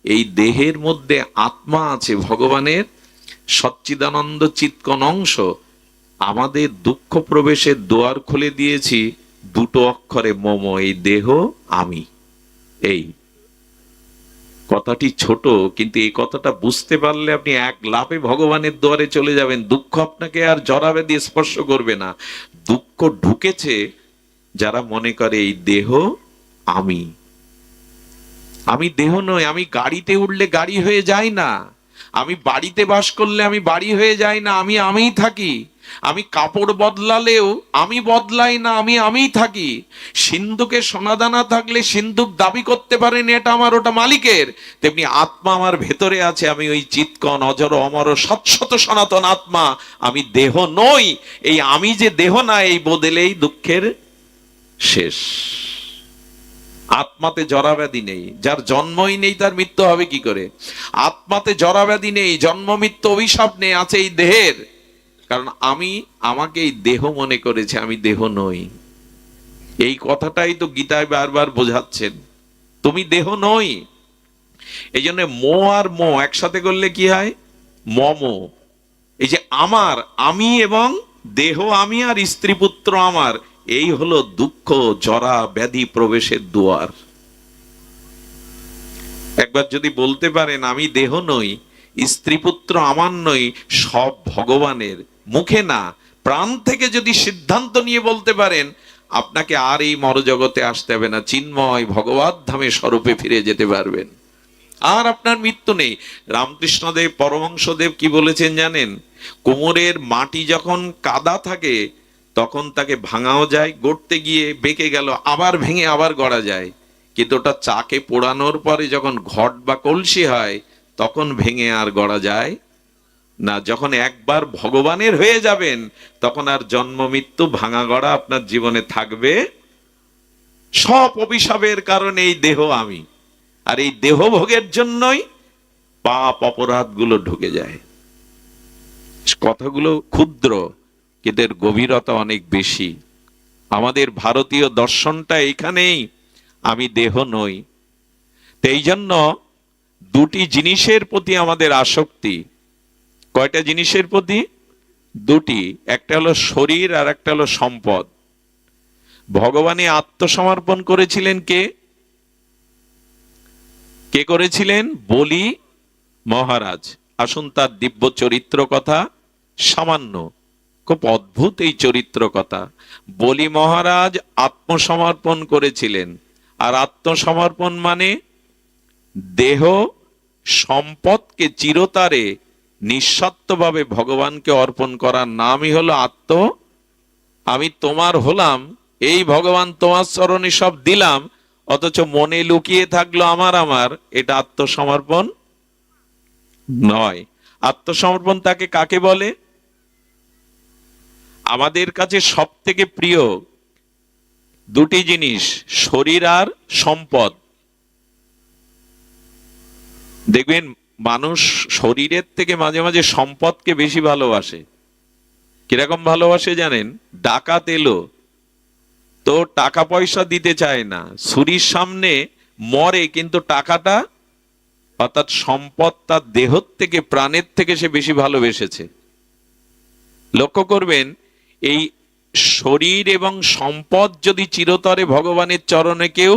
এই দেহের মধ্যে আত্মা আছে, ভগবানের সচ্চিদানন্দ চিৎকন অংশ। আমাদের দুঃখ প্রবেশের দুয়ার খুলে দিয়েছি দুটো অক্ষরে মম, এই দেহ আমি। এই কথাটি ছোট, কিন্তু এই কথাটা বুঝতে পারলে আপনি এক লাফে ভগবানের দুয়ারে চলে যাবেন। দুঃখ আপনাকে আর জড়াবে দিয়ে স্পর্শ করবে না। দুঃখ ঢুকেছে যারা মনে করে এই দেহ আমি। আমি দেহ নই। আমি গাড়িতে উঠলে গাড়ি হয়ে যায় না, আমি বাড়িতে বাস করলে আমি বাড়ি হয়ে যাই না, আমি আমিই থাকি। আমি কাপড় বদলালেও আমি বদলাই না, আমি আমিই থাকি। সিন্ধুকে সোনাদানা থাকলে সিন্ধুক দাবি করতে পারেন এটা আমার, ওটা মালিকের। তেমনি আত্মা আমার ভেতরে আছে, আমি ওই চিৎকন অজর অমর শাশ্বত সনাতন আত্মা। আমি দেহ নই। এই আমি যে দেহ না, এই বদলেই দুঃখের শেষ। আত্মাতে জরাব্যাধি নেই, যার জন্মই নেই তার মৃত্যু হবে কি করে? আত্মাতে জরাব্যাধি নেই, জন্ম মৃত্যু অভিশাপ নেই, আছে এই দেহের। কারণ আমি আমাকে এই দেহ মনে করেছে, আমি দেহ নই। এই কথাটাই তো গীতায় বারবার বোঝাচ্ছেন, তুমি দেহ নই। এই জন্য মো আর মো একসাথে করলে কি হয়? মম। এই যে আমার, আমি এবং দেহ আমি আর স্ত্রী পুত্র আমার, এই হলো দুঃখ জরা ব্যাধি প্রবেশের দুয়ার। একবার যদি বলতে পারেন আমি দেহ নই, স্ত্রী পুত্র আমার নই, সব ভগবানের, মুখে না প্রাণ থেকে যদি সিদ্ধান্ত নিয়ে বলতে পারেন, আপনাকে আর এই মরজগতে আসতে হবে না, চিন্ময় ভগবত ধামে স্বরূপে ফিরে যেতে পারবেন, আর আপনার মৃত্যু নেই। রামকৃষ্ণদেব পরমহংসদেব কি বলেছেন জানেন? কোমরের মাটি যখন কাদা থাকে তখন তাকে ভাঙাও যায়, গড়তে গিয়ে বেঁকে গেল, আবার ভেঙে আবার গড়া যায়। কিন্তু ওটা চাকে পোড়ানোর পরে যখন ঘট বা কলসি হয় তখন ভেঙে আর গড়া যায় না। যখন একবার ভগবানের হয়ে যাবেন তখন আর জন্ম মৃত্যু ভাঙা গড়া আপনার জীবনে থাকবে। সব অভিশাপের কারণে এই দেহ আমি, আর এই দেহ ভোগের জন্যই পাপ অপরাধ গুলো ঢুকে যায়। কথাগুলো ক্ষুদ্র, কিন্তু এর গভীরতা অনেক বেশি। আমাদের ভারতীয় দর্শনটা এখানেই, আমি দেহ নই। তো এই জন্য দুটি জিনিসের প্রতি আমাদের আসক্তি। কয়টা জিনিসের প্রতি? দুটি। একটা হলো শরীর, আর একটা হলো সম্পদ। ভগবানে আত্মসমর্পণ করেছিলেন কে? কে করেছিলেন? বলি মহারাজ। আসুন তার দিব্য চরিত্র কথা সামান্য, খুব অদ্ভুত এই চরিত্র কথা। বলি মহারাজ আত্মসমর্পণ করেছিলেন। আর আত্মসমর্পণ মানে দেহ সম্পদকে চিরতরে নিঃস্বার্থভাবে ভগবানকে অর্পণ করার নামই হলো আত্ম। আমি তোমার হলাম, এই ভগবান তোমার চরণে সব দিলাম, অথচ মনে লুকিয়ে থাকলো আমার আমার, এটা আত্মসমর্পণ নয়। আত্মসমর্পণ তাকে কাকে বলে? আমাদের কাছে সব থেকে প্রিয় দুটি জিনিস, শরীর আর সম্পদ। দেখবেন মানুষ শরীরের থেকে মাঝে মাঝে সম্পদকে বেশি ভালোবাসে। কিরকম ভালোবাসে জানেন? ডাকাত এলো তো টাকা পয়সা দিতে চায় না, ছুরির সামনে মরে, কিন্তু টাকাটা অর্থাৎ সম্পদ তার দেহ থেকে, প্রাণের থেকে সে বেশি ভালোবেসেছে। লক্ষ্য করবেন, এই শরীর এবং সম্পদ যদি চিরতরে ভগবানের চরণে কেউ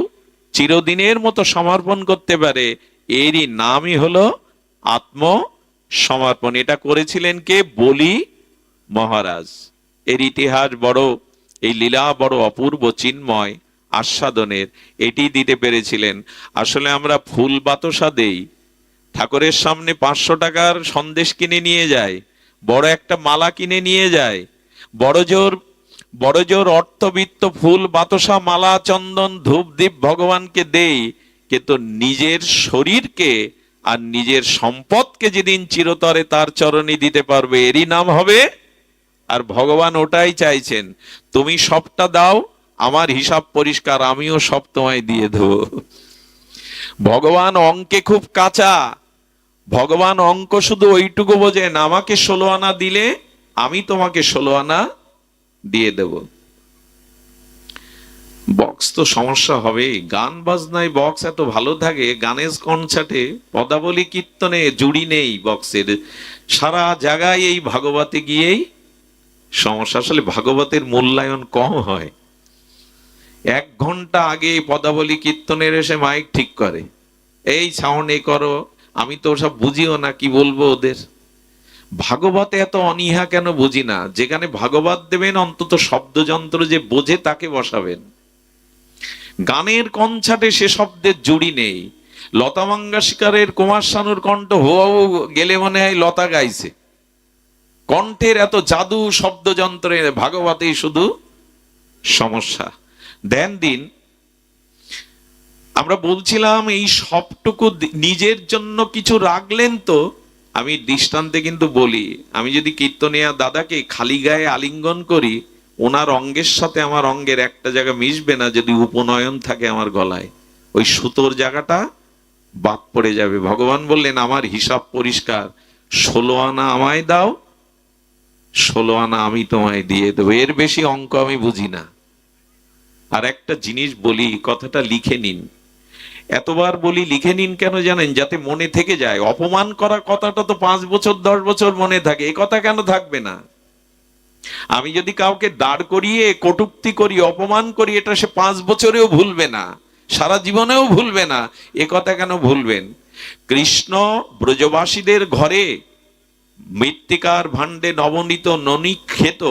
চিরদিনের মতো সমর্পণ করতে পারে, এরই নামই হলো আত্মসমর্পণ। এটা করেছিলেন কে? বলি মহারাজ। এর ইতিহাস বড়, এই লীলা বড় অপূর্ব, চিন্ময়, আস্বাদনের। এটি দিতে পেরেছিলেন। আসলে আমরা ফুল বাতাসা দেই, ঠাকুরের সামনে 500 টাকার সন্দেশ কিনে নিয়ে যায়, বড় একটা মালা কিনে নিয়ে যায়, বড় জোর অর্থবিত্ত ফুল বাতাসা মালা চন্দন ধূপ দীপ ভগবানকে দেই, কিন্তু নিজের শরীরকে আর নিজের সম্পদকে যেদিন চিরতরে তার চরণে দিতে পারবে, এরই নাম হবে। আর ভগবান ওটাই চাইছেন, তুমি সবটা দাও, আমার হিসাব পরিষ্কার, আমিও সব তোমায় দিয়ে দেবো। ভগবান অঙ্কে খুব কাঁচা। ভগবান অঙ্ক শুধু ওইটুকু বোঝেন, আমাকে 16 আনা দিলে আমি তোমাকে 16 আনা দিয়ে দেব। বক্স তো সমস্যা হবে, গান বাজনায় বক্স এত ভালো থাকে, গানের কনসার্টে পদাবলী কীর্তনে জুড়ি নেই বক্সের, সারা জায়গায় এই ভাগবতে গিয়েই সমস্যা। আসলে ভাগবতের মূল্যায়ন কম হয়। 1 ঘন্টা আগে পদাবলী কীর্তনের এসে মাইক ঠিক করে, এই সাউন্ড এ করো, আমি তো সব বুঝিও না, কি বলবো ওদের। ভাগবতে এত অনীহা কেন বুঝি না। যেখানে ভাগবত দেবেন অন্তত শব্দযন্ত্র যে বোঝে তাকে বসাবেন। গানের কনসার্টে সে শব্দের জুড়ি নেই। লতা মঙ্গেশকরের, কুমার শানুর কণ্ঠ হো গেলে মনে হয় লতা গাইছে। কণ্ঠের এত জাদু শব্দযন্ত্রে, ভাগবতেই শুধু সমস্যা। দিন আমরা বলছিলাম এই সবটুকু নিজের জন্য কিছু রাখলেন তো। আমি দৃষ্টান্তে কিন্তু বলি, আমি যদি কীর্তনিয়া দাদাকে খালি গায়ে আলিঙ্গন করি, ওনার অঙ্গের সাথে আমার অঙ্গের একটা জায়গা মিশবে না যদি উপনয়ন থাকে আমার গলায়, ওই সুতোর জায়গাটা বাদ পড়ে যাবে। ভগবান বললেন আমার হিসাব পরিষ্কার, 16 আনা আমায় দাও, 16 আনা আমি তোমায় দিয়ে দেবো, এর বেশি অঙ্ক আমি বুঝি না। আর একটা জিনিস বলি, কথাটা লিখে নিন। এতবার বলি লিখে নিন কেন জানেন? যাতে মনে থেকে যায়। অপমান করা কথাটা তো 5 বছর 10 বছর মনে থাকে, এ কথা কেন থাকবে না? আমি যদি কাউকে দাঁড় করিয়ে কটূক্তি করি, অপমান করি, এটা সে 5 বছরেও ভুলবে না, সারা জীবনেও ভুলবে না, এ কথা কেন ভুলবেন? কৃষ্ণ ব্রজবাসীদের ঘরে মৃত্তিকার ভাণ্ডে নবনীত ননি খেত,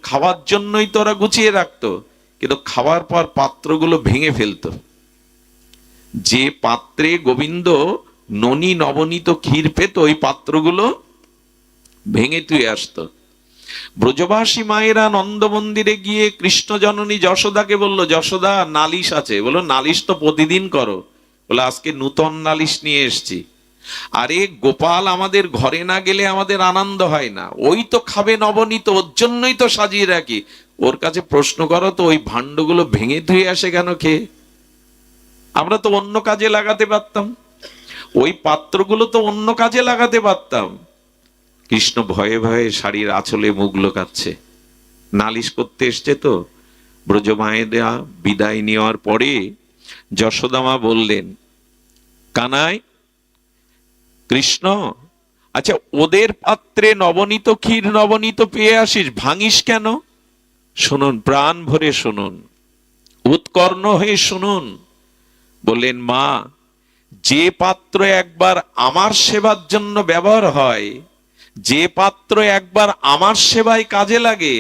খাওয়ার জন্যই তোরা গুছিয়ে রাখতো, কিন্তু খাওয়ার পর পাত্রগুলো ভেঙে ফেলতো। যে পাত্রে গোবিন্দ ননি নবনীত ক্ষীর পেত, ওই পাত্রগুলো ভেঙে তুই আসতো। ব্রজবাসী মায়েরা নন্দ মন্দিরে গিয়ে কৃষ্ণ জননী যশোদাকে বলল, যশোদা নালিশ আছে। বলো নালিশ তো প্রতিদিন করো। বলে আজকে নূতন নালিশ নিয়ে এসছি। আরে গোপাল আমাদের ঘরে না গেলে আমাদের আনন্দ হয় না, ওই তো খাবে নবনীত, ওর জন্যই তো সাজিয়ে রাখি। ওর কাছে প্রশ্ন করো তো, ওই ভাণ্ডগুলো ভেঙে ধুয়ে আসে কেন খেয়ে? আমরা তো অন্য কাজে লাগাতে পারতাম, ওই পাত্রগুলো তো অন্য কাজে লাগাতে পারতাম। কৃষ্ণ ভয়ে ভয়ে শাড়ির আঁচলে মুখ লুকাচ্ছে, নালিশ করতে এসছে তো। ব্রজমায়েরা বিদায় নেওয়ার পরে যশোদামা বললেন, কানাই, কৃষ্ণ, আচ্ছা ওদের পাত্রে নবনীত ক্ষীর নবনীত পেয়ে আসিস, ভাঙিস কেন? শুনুন, প্রাণ ভরে শুনুন, উৎকর্ণ হয়ে শুনুন। বললেন, মা, যে পাত্র একবার আমার সেবার জন্য ব্যবহার হয়, যে পাত্র একবার আমার সেবায় কাজে লাগে,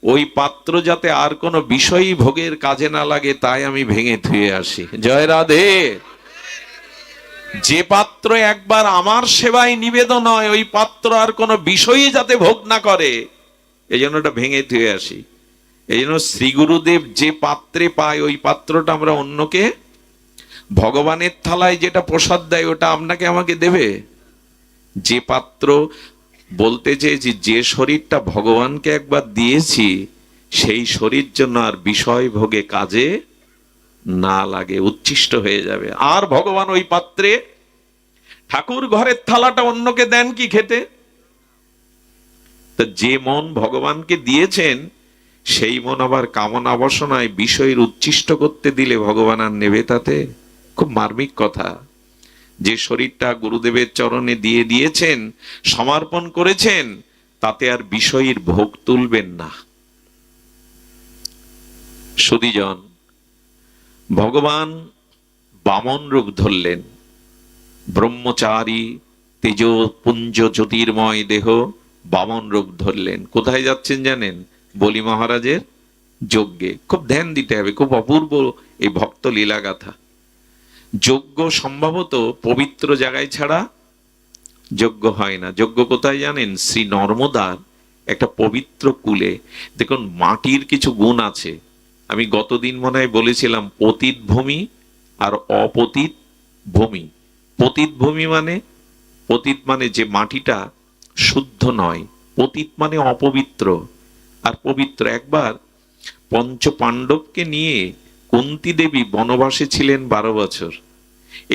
ওই পাত্র যাতে আর কোনো বিষয়ী ভোগের কাজে না লাগে তাই আমি ভেঙে ধুয়ে আসি। জয় রাধে। যে পাত্র একবার আমার সেবায় নিবেদন হয়, ওই পাত্র আর কোনো বিষয়ই যাতে ভোগ না করে, এই জন্য ওটা ভেঙে ধুয়ে আসি। এই জন্য শ্রী গুরুদেব যে পাত্রে পায়, ওই পাত্রটা আমরা অন্যকে, ভগবানের থালায় যেটা প্রসাদ দেয় ওটা আপনাকে আমাকে দেবে। যে পাত্র, বলতে চেয়েছি, যে শরীরটা ভগবানকে একবার দিয়েছি, সেই শরীর জন্য আর বিষয় ভোগে কাজে না লাগে, উচ্ছিষ্ট হয়ে যাবে। আর ভগবান ওই পাত্রে, ঠাকুর ঘরের থালাটা অন্যকে দেন কি খেতে? তা যে মন ভগবানকে দিয়েছেন, সেই মন আবার কামনা বাসনায় বিষয়ের উচ্ছিষ্ট করতে দিলে ভগবান আর নেবে তাতে? খুব মার্মিক কথা। যে শরীরটা গুরুদেবের চরণে দিয়ে দিয়েছেন, সমর্পণ করেছেন, তাতে আর বিষয়ের ভোগ তুলবেন না। সুধীজন, ভগবান বামন রূপ ধরলেন, ব্রহ্মচারী তেজপুঞ্জ জ্যোতির্ময় দেহ বামন রূপ ধরলেন। কোথায় যাচ্ছেন জানেন? বলি মহারাজের যজ্ঞে। খুব ধ্যান দিতে হবে, খুব অপূর্ব এই ভক্ত লীলা গাথা। যজ্ঞ সম্ভবত পবিত্র জায়গায় ছাড়া যজ্ঞ হয় না। যজ্ঞ কোথায় জানেন? শ্রী নর্মদার একটা পবিত্র কূলে। দেখুন, মাটির কিছু গুণ আছে। আমি গতদিন মনে হয় বলেছিলাম, পতিত ভূমি আর অপতিত ভূমি। পতিত ভূমি মানে, পতিত মানে যে মাটিটা শুদ্ধ নয়, পতিত মানে অপবিত্র আর পবিত্র। একবার পঞ্চ পাণ্ডবকে নিয়ে কুন্তী দেবী বনবাসে ছিলেন 12 বছর।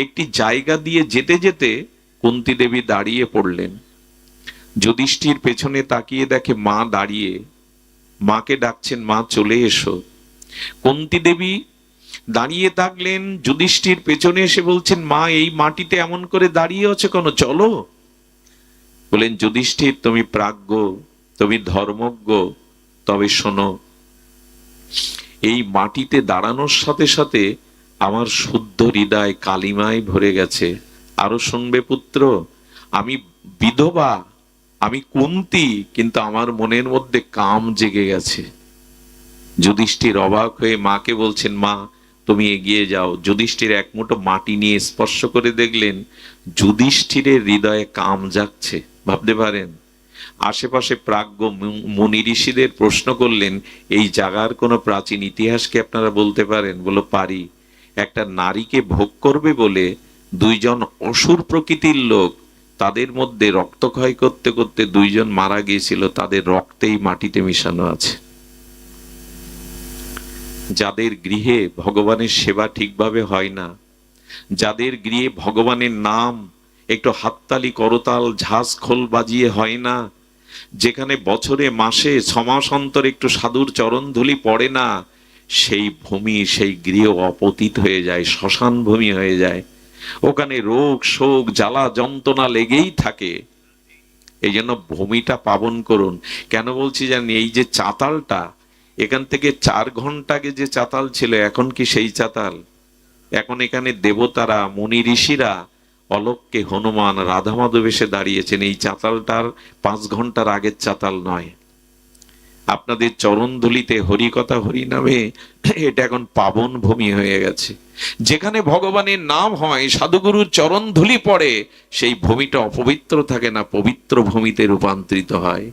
একটি জায়গা দিয়ে যেতে যেতে কুন্তী দেবী দাঁড়িয়ে পড়লেন। যুধিষ্ঠির পেছনে তাকিয়ে দেখে মা দাঁড়িয়ে, মাকে ডাকছেন, মা চলে এসো। কুন্তী দেবী দাঁড়িয়ে থাকলেন, যুধিষ্ঠির পেছনে এসে বলছেন, মা এই মাটিতে এমন করে দাঁড়িয়ে আছে কেন, চলো। বলেন, যুধিষ্ঠির তুমি প্রাজ্ঞ, তুমি ধর্মজ্ঞ, তবে শোনো, এই মাটিতে দাঁড়ানোর সাথে সাথে আমার শুদ্ধ হৃদয় কালিমায় ভরে গেছে। আরো শুনবে পুত্র, আমি বিধবা, আমি কুন্তী, কিন্তু আমার মনের মধ্যে কাম জেগে গেছে। যুধিষ্ঠির অবাক হয়ে মাকে বলছেন, মা তুমি এগিয়ে যাও। যুধিষ্ঠির এক মুঠো মাটি নিয়ে স্পর্শ করে দেখলেন যুধিষ্ঠিরের হৃদয়ে কাম জাগছে। ভাবতে পারেন, আশেপাশে প্রাজ্ঞ মুনি ঋষিদের প্রশ্ন করলেন, এই জায়গার কোনো প্রাচীন ইতিহাস কি আপনারা বলতে পারেন? বলো, পারি। একটা নারীকে ভোগ করবে বলে দুইজন অসুর প্রকৃতির লোক, তাদের মধ্যে রক্তক্ষয় করতে করতে দুইজন মারা গিয়েছিল, তাদের রক্তেই মাটিতে মিশানো আছে। যাদের গৃহে ভগবানের সেবা ঠিকভাবে হয় না, যাদের গৃহে ভগবানের নাম একটু হাততালি করতাল ঝাঁজ খোল বাজিয়ে হয় না, যেখানে বছরে মাসে 6 মাস অন্তর একটু সাধুর চরণ ধুলি পড়ে না, সেই ভূমি সেই গৃহ অপতিত হয়ে যায়, শ্মশান ভূমি হয়ে যায়। ওখানে রোগ শোক জ্বালা যন্ত্রণা লেগেই থাকে। এই জন্য ভূমিটা পাবন করুন। কেন বলছি জানি, এই যে চাতালটা, এখান থেকে 4 ঘন্টা আগে যে চাতাল ছিল, এখন কি সেই চাতাল? এখন এখানে দেবতারা মুনি ঋষিরা অলক্ষ্যে হনুমান রাধা মাধব এসে দাঁড়িয়েছেন। এই চাতালটার 5 ঘন্টার আগের চাতাল নয়। আপনাদের চরণ ধুলিতে হরি কথা হরি নামে এটা এখন পাবন ভূমি হয়ে গেছে। যেখানে ভগবানের নাম হয়, সাধুগুরুর চরণ ধুলি পড়ে, সেই ভূমিটা অপবিত্র থাকে না, পবিত্র ভূমিতে রূপান্তরিত হয়।